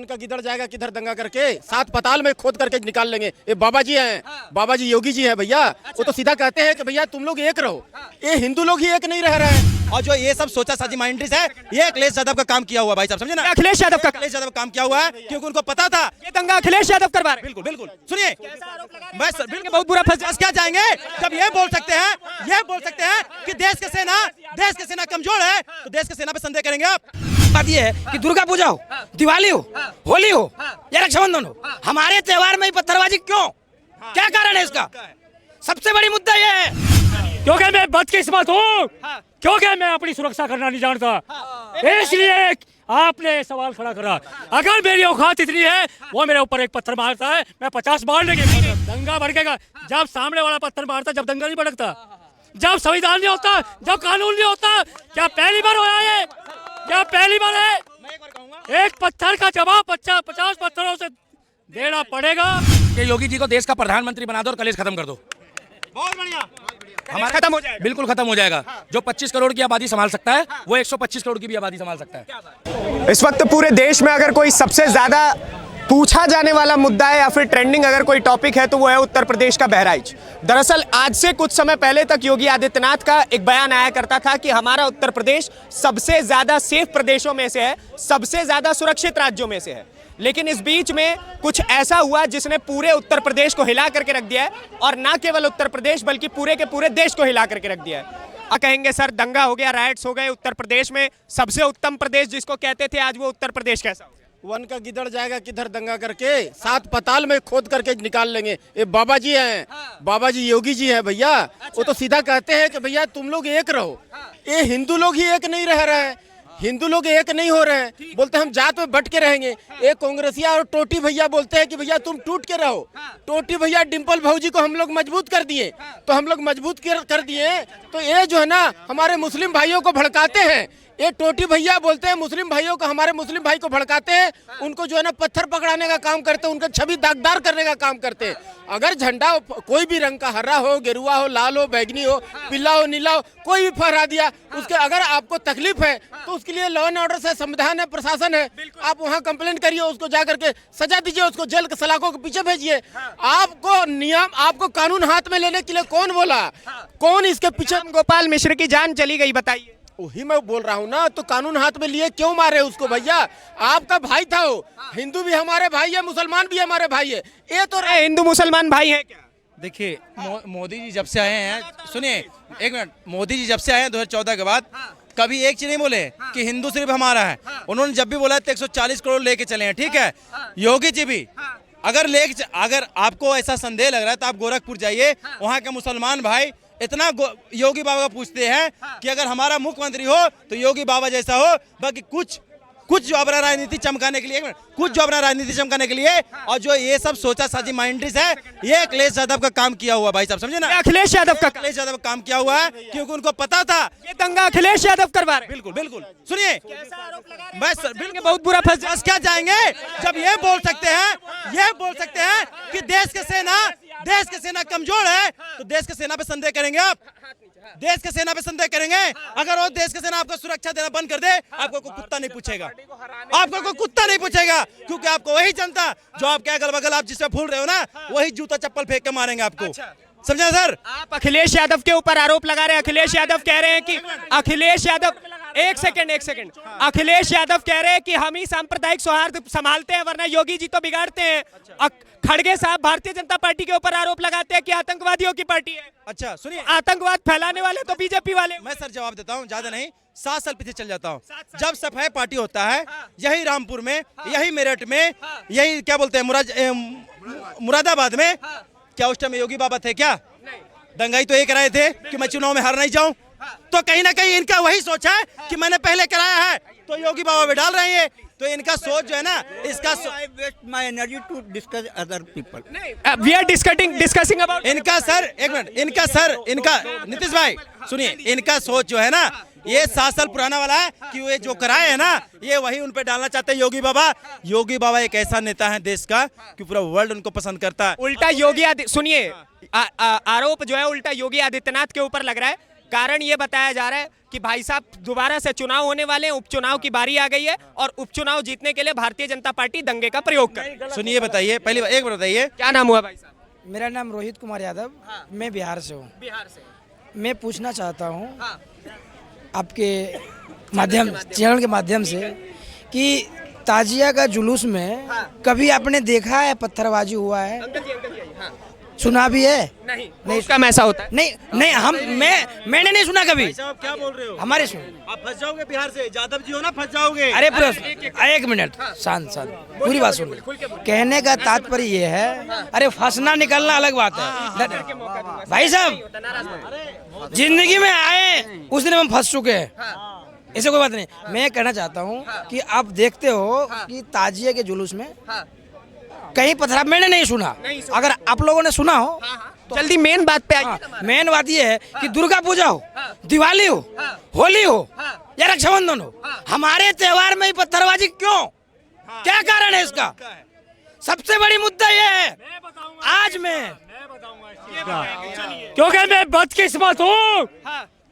का गिदड़ जाएगा किधर दंगा करके, सात पताल में खोद करके निकाल लेंगे। ये बाबा जी हैं, बाबा जी योगी जी हैं भैया। वो तो सीधा कहते हैं कि भैया तुम लोग एक रहो, ये हिंदू लोग ही एक नहीं रह रहे हैं। और जो ये सब सोचा साजी माइंड्स है, ये अखिलेश यादव का काम किया हुआ भाई साहब, समझे ना। अखिलेश यादव का काम किया हुआ है, क्योंकि उनको पता था ये दंगा अखिलेश यादव करवा रहे। बिल्कुल बिल्कुल सुनिए, बस बिल्कुल बहुत बुरा बस क्या जाएंगे जब ये बोल सकते हैं कि देश की सेना कमजोर है, तो देश की सेना पे संदेह करेंगे आप। बात ये है कि दुर्गा पूजा हो, दिवाली हो, होली हो या रक्षाबंधन हो, हमारे त्योहार में ही पत्थरबाजी क्यों? क्या कारण है इसका? सबसे बड़ी मुद्दा ये है क्योंकि मैं बदकिस्मत हूँ, क्योंकि मैं अपनी सुरक्षा करना नहीं जानता, इसलिए आपने सवाल खड़ा करा। अगर मेरी औकात इतनी है, वो मेरे ऊपर एक पत्थर मारता है, मैं 50 मारने की दंगा भड़केगा। जब सामने वाला पत्थर मारता, जब दंगा नहीं भड़कता, जब संविधान नहीं होता, जब कानून नहीं होता। क्या पहली बार होया ये? क्या पहली बार है? एक पत्थर का जवाब 50 पत्थरों से देना पड़ेगा। कि योगी जी को देश का प्रधानमंत्री बना दो और कलेश खत्म कर दो। बहुत बढ़िया, हमारा खत्म हो जाएगा, बिल्कुल खत्म हो जाएगा। जो 25 करोड़ की आबादी संभाल सकता है, वो 125 करोड़ की भी आबादी संभाल सकता है। इस वक्त पूरे देश में अगर कोई सबसे ज्यादा पूछा जाने वाला मुद्दा है या फिर ट्रेंडिंग अगर कोई टॉपिक है तो वो है उत्तर प्रदेश का बहराइच। दरअसल आज से कुछ समय पहले तक योगी आदित्यनाथ का एक बयान आया करता था कि हमारा उत्तर प्रदेश सबसे ज्यादा सेफ प्रदेशों में से है, सबसे ज्यादा सुरक्षित राज्यों में से है। लेकिन इस बीच में कुछ ऐसा हुआ जिसने पूरे उत्तर प्रदेश को हिला करके रख दिया है, और ना केवल उत्तर प्रदेश बल्कि पूरे के पूरे देश को हिला करके रख दिया है। अब कहेंगे सर दंगा हो गया, राइट्स हो गए उत्तर प्रदेश में, सबसे उत्तम प्रदेश जिसको कहते थे, आज वो उत्तर प्रदेश कैसा हो गया? वन का गिदड़ जाएगा किधर दंगा करके, सात पताल में खोद करके निकाल लेंगे। ये बाबा जी हैं, बाबा जी योगी जी हैं भैया। वो तो सीधा कहते हैं कि भैया तुम लोग एक रहो, ये हिंदू लोग ही एक नहीं रह रहे हैं, हिंदू लोग एक नहीं हो रहे हैं। बोलते हम जात में बट के रहेंगे। एक कांग्रेसिया और टोटी भैया बोलते हैं कि भैया तुम टूट के रहो। टोटी भैया डिम्पल भौजी को हम लोग मजबूत कर दिए, तो हम लोग मजबूत कर दिए, तो ये जो है ना हमारे मुस्लिम भाइयों को भड़काते हैं। ये टोटी भैया बोलते हैं मुस्लिम भाइयों को, हमारे मुस्लिम भाई को भड़काते हैं, उनको जो है ना पत्थर पकड़ाने का काम करते हैं, उनका छवि दागदार करने का काम करते हैं। अगर झंडा कोई भी रंग का, हरा हो, गेरुआ हो, लाल हो, बैगनी हो, पीला हो, नीला हो, कोई भी फहरा दिया, उसके अगर आपको तकलीफ है तो उसके लिए लॉ एंड ऑर्डर से संविधान है, प्रशासन है, आप वहाँ कंप्लेंट करिए, उसको जा करके सजा दीजिए, उसको जेल के सलाखों के पीछे भेजिए। आपको नियम, आपको कानून हाथ में लेने के लिए कौन बोला? कौन इसके पीछे? गोपाल मिश्र की जान चली गई, बताइए। वही मैं बोल रहा हूँ ना, तो कानून हाथ में लिए क्यों मारे उसको भैया? आपका भाई था वो, हिंदू भी हमारे भाई है, मुसलमान भी हमारे भाई है। ये तो हिंदू मुसलमान भाई है क्या? देखिए मोदी जी जब से आए हैं, सुनिए एक मिनट, मोदी जी जब से आए हैं 2014 के बाद, कभी एक चीज नहीं बोले कि हिंदू सिर्फ हमारा है। उन्होंने जब भी बोला 140 करोड़ लेके चले हैं, ठीक है। योगी जी भी अगर आपको ऐसा संदेह लग रहा है तो आप गोरखपुर जाइए, वहाँ के मुसलमान भाई इतना योगी बाबा का पूछते हैं कि अगर हमारा मुख्यमंत्री हो तो योगी बाबा जैसा हो। बाकी कुछ जो अपना राजनीति चमकाने के लिए, के लिए, और जो ये सब सोचा साजी माइंड्स है, ये अखिलेश यादव का काम किया हुआ भाई साहब, समझे ना। अखिलेश यादव का काम किया हुआ है, क्योंकि उनको पता था ये दंगा अखिलेश यादव करवा रहे। बिल्कुल बिल्कुल सुनिए, बस बिल्कुल बहुत बुरा फंस। बस क्या जाएंगे जब ये बोल सकते हैं कि देश की सेना कमजोर है, तो देश की सेना पे संदेह करेंगे आप। देश के सेना पे संदेह करेंगे। अगर वो देश की सेना आपको सुरक्षा देना बंद कर दे, आपको कोई कुत्ता नहीं पूछेगा, क्योंकि आपको वही जनता जो आपके अगल बगल आप जिससे फूल रहे हो ना, वही जूता चप्पल फेंक के मारेंगे आपको। समझा सर? आप अखिलेश यादव के ऊपर आरोप लगा रहे हैं। अखिलेश यादव कह रहे हैं कि एक सेकंड अखिलेश यादव कह रहे हैं कि हम ही सांप्रदायिक सौहार्द संभालते हैं, वरना योगी जी तो बिगाड़ते हैं। खड़गे साहब भारतीय जनता पार्टी के ऊपर आरोप लगाते हैं कि आतंकवादियों की पार्टी है। अच्छा सुनिए, आतंकवाद फैलाने वाले तो बीजेपी वाले। मैं सर जवाब देता हूँ, ज्यादा नहीं, 7 साल पीछे चल जाता हूँ। जब सफाई पार्टी होता है, यही रामपुर में, यही मेरठ में, यही क्या बोलते हैं मुरादाबाद में, क्या उस टाइम योगी बाबा थे क्या? दंगाई तो ये कराए थे कि मैं चुनाव में हार नहीं जाऊं। तो कहीं ना कहीं इनका वही सोच है कि मैंने पहले कराया है, तो योगी बाबा भी डाल रहे हैं। तो इनका सोच जो है ना, इसका my energy to discuss other people. We are discussing about इनका सर, एक मिनट, इनका नीतीश भाई सुनिए, इनका सोच जो है ना, ये 7 साल पुराना वाला है कि ये जो कराए है ना, ये वही उन पे डालना चाहते हैं योगी बाबा। योगी बाबा एक ऐसा नेता है देश का कि पूरा वर्ल्ड उनको पसंद करता है। उल्टा योगी सुनिए, आरोप जो है उल्टा योगी आदित्यनाथ के ऊपर लग रहा है कारण ये बताया जा रहा है कि भाई साहब दोबारा से चुनाव होने वाले हैं, उपचुनाव की बारी आ गई है और उपचुनाव जीतने के लिए भारतीय जनता पार्टी दंगे का प्रयोग कर। सुनिए, बताइए, पहली बात एक बार बताइए, क्या नाम हुआ भाई साहब? मेरा नाम रोहित कुमार यादव, मैं बिहार से हूँ। बिहार से। मैं पूछना चाहता हूँ आपके माध्यम चैनल के माध्यम से कि ताजिया का जुलूस में कभी आपने देखा है पत्थरबाजी हुआ है? सुना भी है? नहीं उसका ऐसा होता है। नहीं मैंने नहीं सुना कभी। आप क्या बोल रहे हो? हमारे सुन, आप फंस जाओगे बिहार से, यादव जी हो ना, फंस जाओगे। अरे एक मिनट, शांत पूरी बात सुन। कहने का तात्पर्य ये है, अरे फंसना निकलना अलग बात है भाई साहब। जिंदगी में आए उस दिन हम फंस चुके हैं, ऐसे कोई बात नहीं। मैं कहना चाहता हूँ कि आप देखते हो कि ताजिए के जुलूस में कहीं पथरा, मैंने नहीं सुना। अगर आप लोगों ने सुना हो तो जल्दी मेन बात पे आइए। मेन बात ये है कि दुर्गा पूजा हो, दिवाली हो, होली हो या रक्षाबंधन हो, हमारे त्योहार में ही पत्थरबाजी क्यों? क्या कारण है इसका? सबसे बड़ी मुद्दा ये है आज क्योंकि मैं बदकिस्मत हूँ,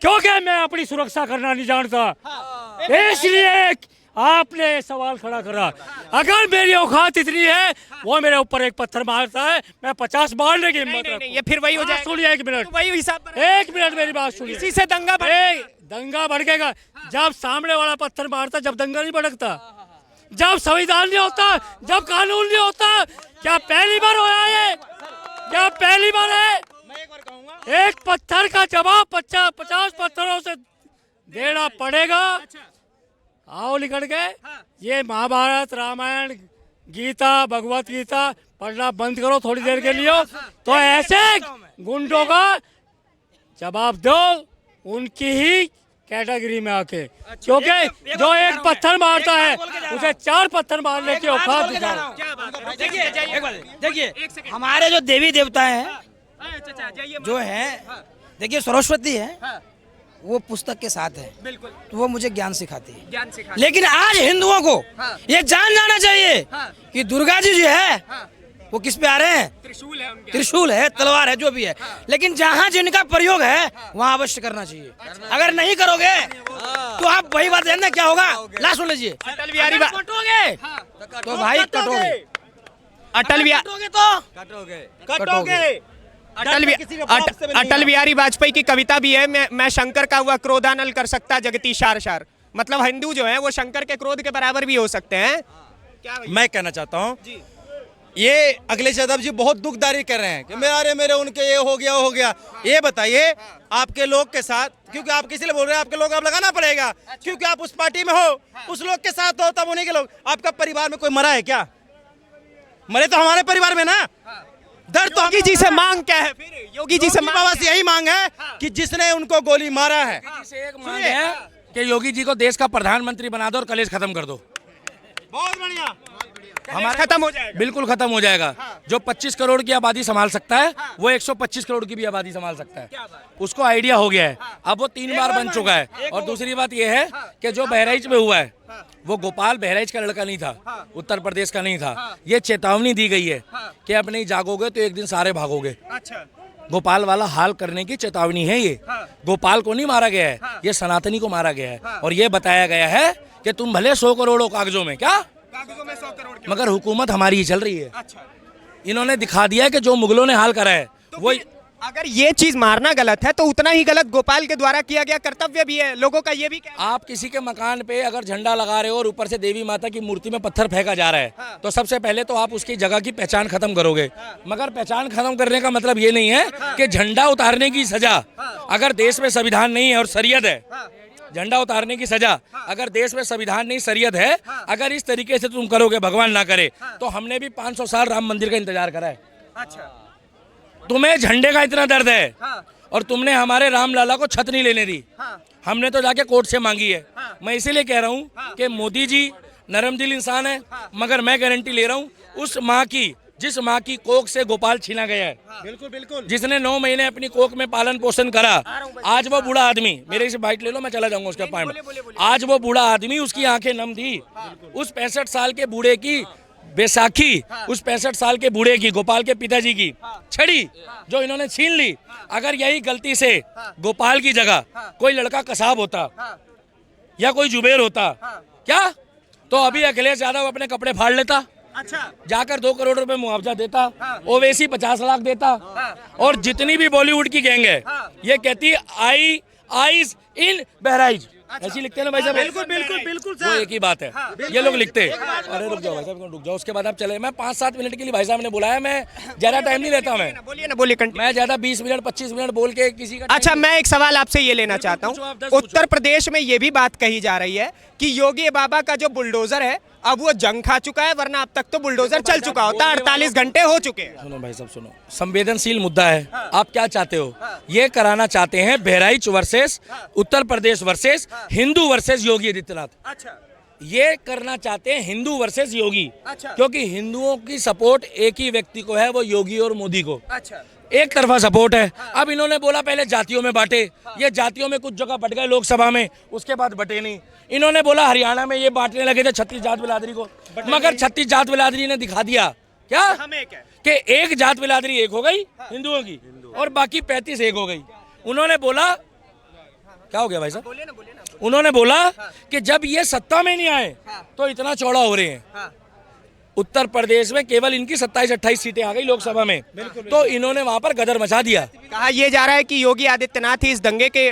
क्योंकि मैं अपनी सुरक्षा करना नहीं जानता, इसलिए आपने सवाल खड़ा करा। अगर मेरी औकात इतनी है, वो मेरे ऊपर एक पत्थर मारता है, मैं 50 मारने की हिम्मत रखूं। ये फिर वही हो जाएगा। सुनिए एक मिनट, तो वही हिसाब। एक मिनट मेरी बात सुनिए। इसी से दंगा दंगा भड़केगा जब सामने वाला पत्थर मारता, जब दंगा नहीं भड़कता, जब संविधान नहीं होता, जब कानून नहीं होता। क्या पहली बार हो रहा है? क्या पहली बार है? एक पत्थर का जवाब 50 पत्थरों से देना पड़ेगा। आओ निकल के ये महाभारत, रामायण, गीता, भगवत गीता पढ़ना बंद करो थोड़ी देर के लिए, तो ऐसे गुंडों का जवाब दो उनकी ही कैटेगरी में आके। क्योंकि जो एक पत्थर मारता है उसे 4 पत्थर मारने की औकात दिखाओ। देखिए हमारे जो देवी देवता हैं जो है, देखिए सरस्वती है, वो पुस्तक के साथ है, बिल्कुल, तो वो मुझे ज्ञान सिखाती है। लेकिन आज हिंदुओं को ये जान जाना चाहिए कि दुर्गा जी जो है वो किस पे आ रहे हैं? त्रिशूल है, तलवार है, जो भी है। लेकिन जहाँ जिनका प्रयोग है वहाँ अवश्य करना चाहिए। अगर नहीं करोगे तो आप वही बात जानना क्या होगा। लास्ट सुन लीजिए, कटोगे तो भाई कटोगे, अटल बिहारी वाजपेयी की कविता भी है, मैं शंकर का हुआ क्रोधानल कर सकता जगती शार शार। मतलब हिंदू जो है वो शंकर के क्रोध के बराबर भी हो सकते हैं। मैं कहना चाहता हूँ, ये अखिलेश यादव जी बहुत दुखदारी कर रहे हैं कि मेरे उनके ये हो गया, वो हो गया। ये बताइए आपके लोग के साथ, क्योंकि आप किसी लिए बोल रहे हैं, आपके लोग आप लगाना पड़ेगा, क्योंकि आप उस पार्टी में हो, उस लोग के साथ हो, तब उन्हीं के लोग। आपका परिवार में कोई मरा है क्या? मरे तो हमारे परिवार में ना। दर्द तो योगी जी से मांग क्या है फिर? योगी जी से बाबा से यही मांग है कि जिसने उनको गोली मारा है, एक मांग है कि योगी जी को देश का प्रधानमंत्री बना दो और कलेश खत्म कर दो। बहुत बढ़िया, हमारा खत्म हो जाएगा। बिल्कुल खत्म हो जाएगा। जो 25 करोड़ की आबादी संभाल सकता है वो 125 करोड़ की भी आबादी संभाल सकता है। उसको आइडिया हो गया है, अब वो 3 बार बन चुका है। और दूसरी बात ये है कि जो बहराइच में हुआ है वो गोपाल बहराइच का लड़का नहीं था, उत्तर प्रदेश का नहीं था। ये चेतावनी दी गई है कि अब नहीं जागोगे तो एक दिन सारे भागोगे। गोपाल वाला हाल करने की चेतावनी है ये। गोपाल को नहीं मारा गया है, ये सनातनी को मारा गया है। और ये बताया गया है कि तुम भले 100 करोड़ कागजों में, क्या कागजों में 100 करोड़ के, मगर हुकूमत हमारी ही चल रही है। इन्होंने दिखा दिया कि जो मुगलों ने हाल करा है वो। अगर ये चीज मारना गलत है तो उतना ही गलत गोपाल के द्वारा किया गया कर्तव्य भी है। लोगों का ये भी कहना है। आप किसी के मकान पे अगर झंडा लगा रहे हो और ऊपर से देवी माता की मूर्ति में पत्थर फेंका जा रहा है तो सबसे पहले तो आप उसकी जगह की पहचान खत्म करोगे। मगर पहचान खत्म करने का मतलब ये नहीं है कि झंडा उतारने की सजा, अगर देश में संविधान नहीं है और शरीयत है, झंडा उतारने की सजा अगर देश में संविधान नहीं शरीयत है, अगर इस तरीके से तुम करोगे, भगवान ना करे, तो हमने भी 500 साल राम मंदिर का इंतजार करा है। तुम्हें झंडे का इतना दर्द है और तुमने हमारे राम लाला को छत नहीं लेने दी। हमने तो जाके कोर्ट से मांगी है। मैं इसीलिए कह रहा हूँ कि मोदी जी नरम दिल इंसान है, मगर मैं गारंटी ले रहा हूँ उस माँ की, जिस माँ की कोख से गोपाल छीना गया है, बिल्कुल बिल्कुल, जिसने 9 महीने अपनी कोख में पालन पोषण करा, आज वो बूढ़ा आदमी, मेरे से बाइट ले लो मैं चला जाऊंगा उसका पॉइंट। आज वो बूढ़ा आदमी, उसकी आंखें नम थी। उस 65 साल के बूढ़े की बैसाखी उस 65 साल के बूढ़े की, गोपाल के पिताजी की छड़ी जो इन्होंने छीन ली, अगर यही गलती से गोपाल की जगह कोई लड़का कसाब होता या कोई जुबेर होता क्या, तो अभी अखिलेश यादव अपने कपड़े फाड़ लेता, अच्छा, जाकर 2 करोड़ रुपए मुआवजा देता, ओवैसी 50 लाख देता, और जितनी भी बॉलीवुड की गैंग है ये कहती आईज इन बहराइच, ऐसी लिखते हैं ना भाई साहब। बिल्कुल बिल्कुल बिल्कुल वो एक ही बात है, ये लोग लिखते हैं। अरे रुक जाओ भाई साहब, रुक जाओ, उसके बाद आप चले। मैं 5-7 मिनट के लिए भाई साहब ने बुलाया, मैं ज्यादा टाइम नहीं लेता, मैं बोलिए ना, बोलिए कंटिन्यू। मैं ज्यादा 20 मिनट 25 मिनट बोल के किसी का अच्छा, मैं एक सवाल आपसे ये लेना चाहता पूछो आप, हूँ। 10 उत्तर प्रदेश में ये भी बात कही जा रही है कि योगी बाबा का जो बुलडोजर है अब वो जंग खा चुका है, वरना अब तक तो बुलडोजर चल चुका होता, 48 घंटे हो चुके हैं। सुनो भाई साहब, सुनो, संवेदनशील मुद्दा है। आप क्या चाहते हो? ये कराना चाहते हैं Bahraich versus Uttar Pradesh versus Hindu versus Yogi Adityanath. अच्छा, ये करना चाहते हैं हिंदू वर्सेस योगी, अच्छा। क्योंकि हिंदुओं की सपोर्ट एक ही व्यक्ति को है, वो योगी और मोदी को। अच्छा, एक तरफा सपोर्ट है। अब इन्होंने बोला पहले जातियों में बांटे, ये जातियों में कुछ जगह बट गए लोकसभा में, उसके बाद बटे नहीं। इन्होंने बोला हरियाणा में ये बांटने लगे थे 36 जात बिरादरी को, मगर 36 जात बिरादरी ने दिखा दिया क्या हम एक है कि एक जात बिरादरी एक हो गई हिंदुओं की और बाकी 35 एक हो गई। उन्होंने बोला क्या हो गया भाई साहब? बोलिए ना, बोलिए ना। उन्होंने बोला कि जब ये सत्ता में नहीं आए तो इतना चौड़ा हो रहे हैं। उत्तर प्रदेश में केवल इनकी 27-28 सीटें आ गई लोकसभा में, तो इन्होंने वहां पर गदर मचा दिया। कहा यह जा रहा है कि योगी आदित्यनाथ ही इस दंगे के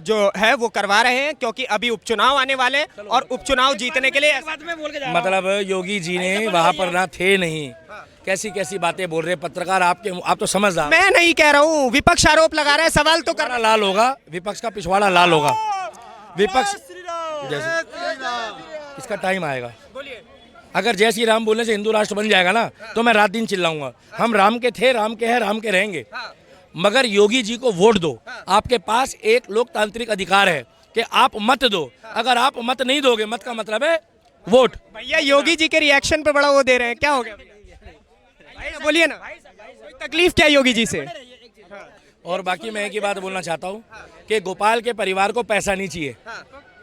जो है वो करवा रहे हैं, क्योंकि अभी उपचुनाव आने वाले हैं और उपचुनाव जीतने के लिए मतलब योगी जी ने वहां पर ना थे नहीं, कैसी कैसी बातें बोल रहे हैं पत्रकार। आप तो समझदार। मैं नहीं कह रहा हूँ, विपक्ष आरोप लगा रहा है, सवाल तो पिछवाड़ा लाल होगा, विपक्ष का पिछवाड़ा लाल होगा। विपक्ष इसका टाइम आएगा। अगर जय श्री राम बोलने से हिंदू राष्ट्र बन जाएगा ना, तो मैं रात दिन चिल्लाऊंगा। हम राम के थे, राम के हैं, राम के रहेंगे। मगर योगी जी को वोट दो। आपके पास एक लोकतांत्रिक अधिकार है कि आप मत दो। अगर आप मत नहीं दोगे, मत का मतलब है वोट। भैया योगी जी के रिएक्शन पे बड़ा वो दे रहे हैं, क्या हो गया? बोलिए ना, कोई तकलीफ क्या योगी जी से? और बाकी मैं एक ही बात बोलना चाहता हूँ कि गोपाल के परिवार को पैसा नहीं चाहिए,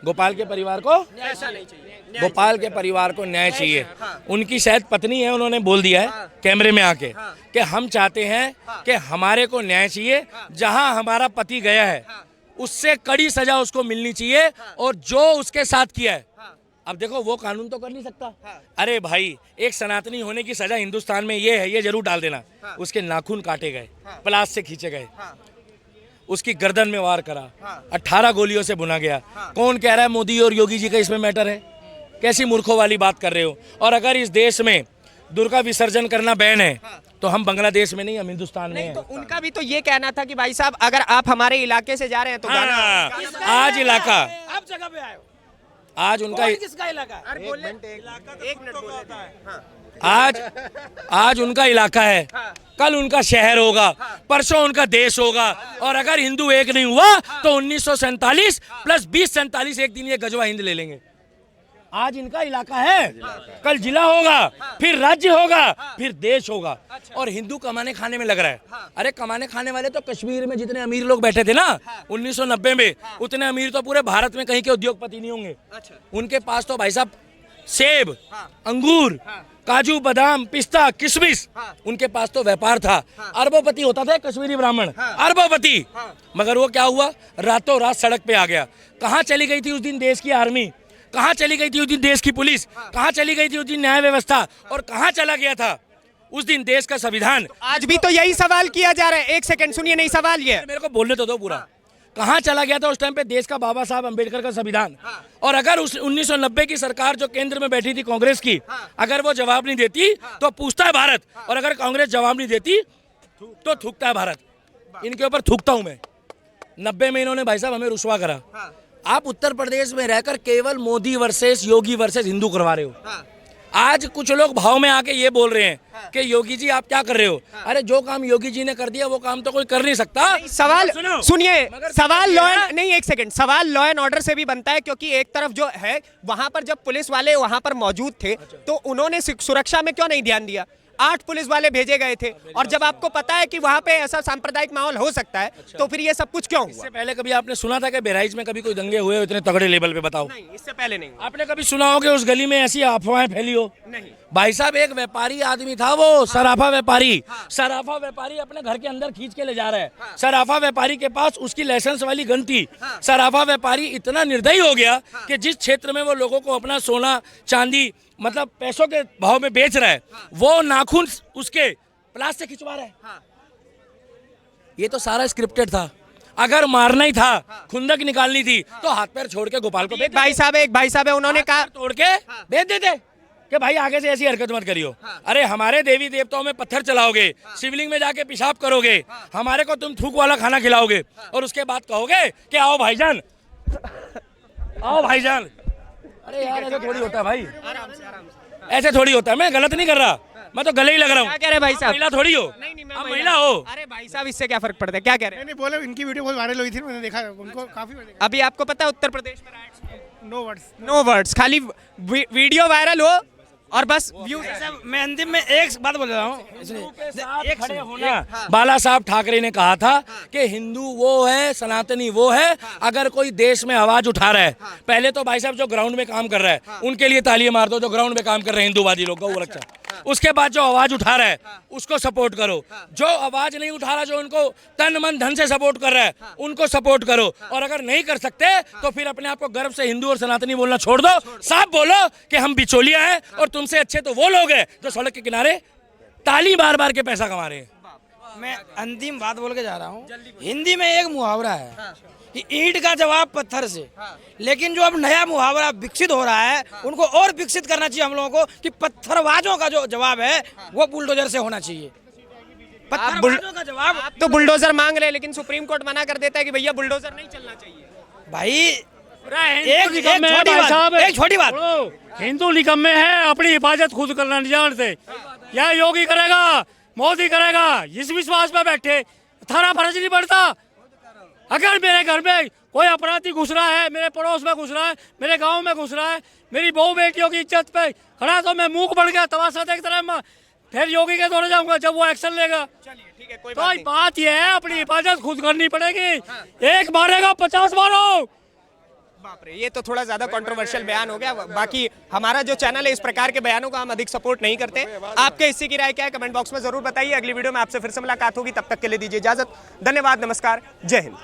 गोपाल के परिवार को ऐसा नहीं चाहिए, गोपाल के परिवार को न्याय चाहिए। उनकी शायद पत्नी है, उन्होंने बोल दिया है कैमरे में आके कि हम चाहते हैं कि हमारे को न्याय चाहिए, जहां हमारा पति गया है उससे कड़ी सजा उसको मिलनी चाहिए, और जो उसके साथ किया है। अब देखो, वो कानून तो कर नहीं सकता। अरे भाई, एक सनातनी होने की सजा हिंदुस्तान में ये है, ये जरूर डाल देना। उसके नाखून काटे गए, प्लास से खींचे गए, उसकी गर्दन में वार करा, 18 गोलियों से भुना गया। कौन कह रहा है मोदी और योगी जी का इसमें मैटर है? कैसी मूर्खों वाली बात कर रहे हो? और अगर इस देश में दुर्गा विसर्जन करना बैन है तो हम बांग्लादेश में नहीं, हम हिंदुस्तान में हैं। तो उनका भी तो ये कहना था कि भाई साहब अगर आप हमारे इलाके से जा रहे हैं तो गाना आज इलाका, आप जगह पे आए हो, आज उनका किसका इलाका? एक मिनट बोलते हैं। आज उनका इलाका है, कल उनका शहर होगा, परसों उनका देश होगा। और अगर हिंदू एक नहीं हुआ तो 1947 प्लस 2047 एक दिन ये गजवा हिंद ले लेंगे। आज इनका इलाका है, कल जिला होगा, फिर राज्य होगा, फिर देश होगा। और हिंदू कमाने खाने में लग रहा है। अरे कमाने खाने वाले तो कश्मीर में जितने अमीर लोग बैठे थे ना 1990 में, उतने अमीर तो पूरे भारत में कहीं के उद्योगपति नहीं होंगे। उनके पास तो भाई साहब सेब, अंगूर, काजू, बादाम, पिस्ता, किशमिश, उनके पास तो व्यापार था। अरबोपति होता था कश्मीरी ब्राह्मण, अरबोपति। मगर वो क्या हुआ? रातों रात सड़क पे आ गया। कहाँ चली गई थी उस दिन देश की आर्मी? कहाँ चली गई थी उस दिन देश की पुलिस? कहाँ चली गई थी उस दिन न्याय व्यवस्था? और कहाँ चला गया था उस दिन देश का संविधान? आज भी तो यही सवाल किया जा रहा है। एक सेकंड सुनिए, नहीं सवाल ये मेरे को बोलने तो दो पूरा। कहाँ चला गया था उस टाइम पे देश का बाबा साहब अम्बेडकर का संविधान? और अगर उस 1990 की सरकार जो केंद्र में बैठी थी कांग्रेस की, अगर वो जवाब नहीं देती तो पूछता है भारत, और अगर कांग्रेस जवाब नहीं देती तो थूकता है भारत। इनके ऊपर थूकता हूं मैं। 90 में इन्होंने भाई साहब हमें रुसवा करा। आप उत्तर प्रदेश में रहकर केवल मोदी वर्सेस योगी वर्सेस हिंदू करवा रहे हो। आज कुछ लोग भाव में आके ये बोल रहे हैं कि योगी जी आप क्या कर रहे हो? अरे जो काम योगी जी ने कर दिया वो काम तो कोई कर नहीं सकता। सवाल सुनिए, सवाल लॉ क्या? एंड नहीं, एक सेकंड, सवाल लॉ एंड ऑर्डर से भी बनता है, क्योंकि एक तरफ जो है वहां पर जब पुलिस वाले वहां पर मौजूद थे तो उन्होंने सुरक्षा में क्यों नहीं ध्यान दिया? 8 पुलिस वाले भेजे गए थे, और जब आपको पता है कि वहां पे ऐसा सांप्रदायिक माहौल हो सकता है तो फिर ये सब कुछ क्यों हुआ? इससे पहले कभी आपने सुना था कि बहराइच में कभी कोई दंगे हुए हो इतने तगड़े लेवल पे? बताओ। नहीं, इससे पहले नहीं। आपने कभी सुना हो कि उस गली में ऐसी अफवाहें फैली हो? नहीं। भाई साहब एक व्यापारी आदमी था, वो सराफा व्यापारी, सराफा व्यापारी अपने घर के अंदर खींच के ले जा रहा है। सराफा व्यापारी के पास उसकी लाइसेंस वाली गन थी। सराफा व्यापारी इतना निर्दयी हो गया कि जिस क्षेत्र में वो लोगों को अपना सोना चांदी मतलब पैसों के भाव में बेच रहा है, वो नाखून उसके प्लास से खिंचवा रहा है। ये तो सारा स्क्रिप्टेड था। अगर मारना ही था, खुंदक निकालनी थी, तो हाथ पैर छोड़ के गोपाल को एक भाई साहब है, उन्होंने कहा तोड़ के भेज देते कि भाई आगे से ऐसी हरकत मत करियो। अरे हमारे देवी देवताओं में पत्थर चलाओगे, शिवलिंग में जाके पेशाब करोगे, हमारे को तुम थूक वाला खाना खिलाओगे और उसके बाद कहोगे कि आओ भाईजान, आओ भाईजान। अरे यार ऐसे थोड़ी होता है भाई, ऐसे थोड़ी होता है। मैं गलत नहीं कर रहा, मैं तो गले ही लग रहा हूँ। क्या कह रहे भाई साहब? महिला थोड़ी हो, आप महिला हो। अरे भाई साहब इससे क्या फर्क पड़ता है, क्या कह रहे हैं? नहीं बोले, इनकी वीडियो बहुत वायरल हुई थी, मैंने देखा उनको काफी। अभी आपको पता है उत्तर प्रदेश में राइट्स नो वर्ड्स खाली वीडियो वायरल हो और बस व्यू। मैं अंतिम में एक बात बोल रहा हूँ, एक खड़े होना। बाला साहब ठाकरे ने कहा था कि हिंदू वो है, सनातनी वो है। अगर कोई देश में आवाज उठा रहा है, पहले तो भाई साहब जो ग्राउंड में काम कर रहा है उनके लिए तालियां मार दो, जो ग्राउंड में काम कर रहे हैं हिंदूवादी लोग, वो रक्षा। उसके बाद जो आवाज उठा रहा है उसको सपोर्ट करो, जो आवाज नहीं उठा रहा, जो उनको तन मन धन से सपोर्ट कर रहा है उनको सपोर्ट करो। और अगर नहीं कर सकते तो फिर अपने आप को गर्व से हिंदू और सनातनी बोलना छोड़ दो। साफ बोलो कि हम बिचौलिया हैं और तुमसे अच्छे तो वो लोग हैं जो सड़क के किनारे ताली बार बार के पैसा कमा रहे हैं। मैं अंतिम बात बोल के जा रहा हूँ। हिंदी में एक मुहावरा है कि ईंट का जवाब पत्थर से, लेकिन जो अब नया मुहावरा विकसित हो रहा है उनको और विकसित करना चाहिए हम लोगों को कि पत्थरबाजों का जो जवाब है वो बुलडोजर से होना चाहिए। पत्थरबाजों का जवाब आप तो बुलडोजर मांग रहे हैं, लेकिन सुप्रीम कोर्ट मना कर देता है कि भैया बुलडोजर नहीं चलना चाहिए। भाई एक छोटी बात, हिंदू निकम्मे हैं, अपनी हिफाजत खुद करना नहीं जानते। या योगी करेगा, मोदी करेगा, इस विश्वास में बैठे, थाना फर्ज नहीं पड़ता। अगर मेरे घर में कोई अपराधी घुस रहा है, मेरे पड़ोस में घुस रहा है, मेरे गांव में घुस रहा है, मेरी बहू बेटियों की इज्जत पे खड़ा, तो मैं मूक बढ़ गया तमाशा देखता रहा, फिर योगी के दौड़े जाऊंगा जब वो एक्शन लेगा। ठीक है, कोई तो बात ये है, अपनी हिफाजत खुद करनी पड़ेगी। एक मारेगा 50 मारो। बाप रे, ये तो थोड़ा ज्यादा कंट्रोवर्शियल बयान हो गया। बाकी हमारा जो चैनल है इस प्रकार के बयानों का हम अधिक सपोर्ट नहीं करते। आपके इससे की राय क्या है कमेंट बॉक्स में जरूर बताइए। अगली वीडियो में आपसे फिर से मुलाकात होगी, तब तक के लिए दीजिए इजाजत। धन्यवाद, नमस्कार, जय हिंद।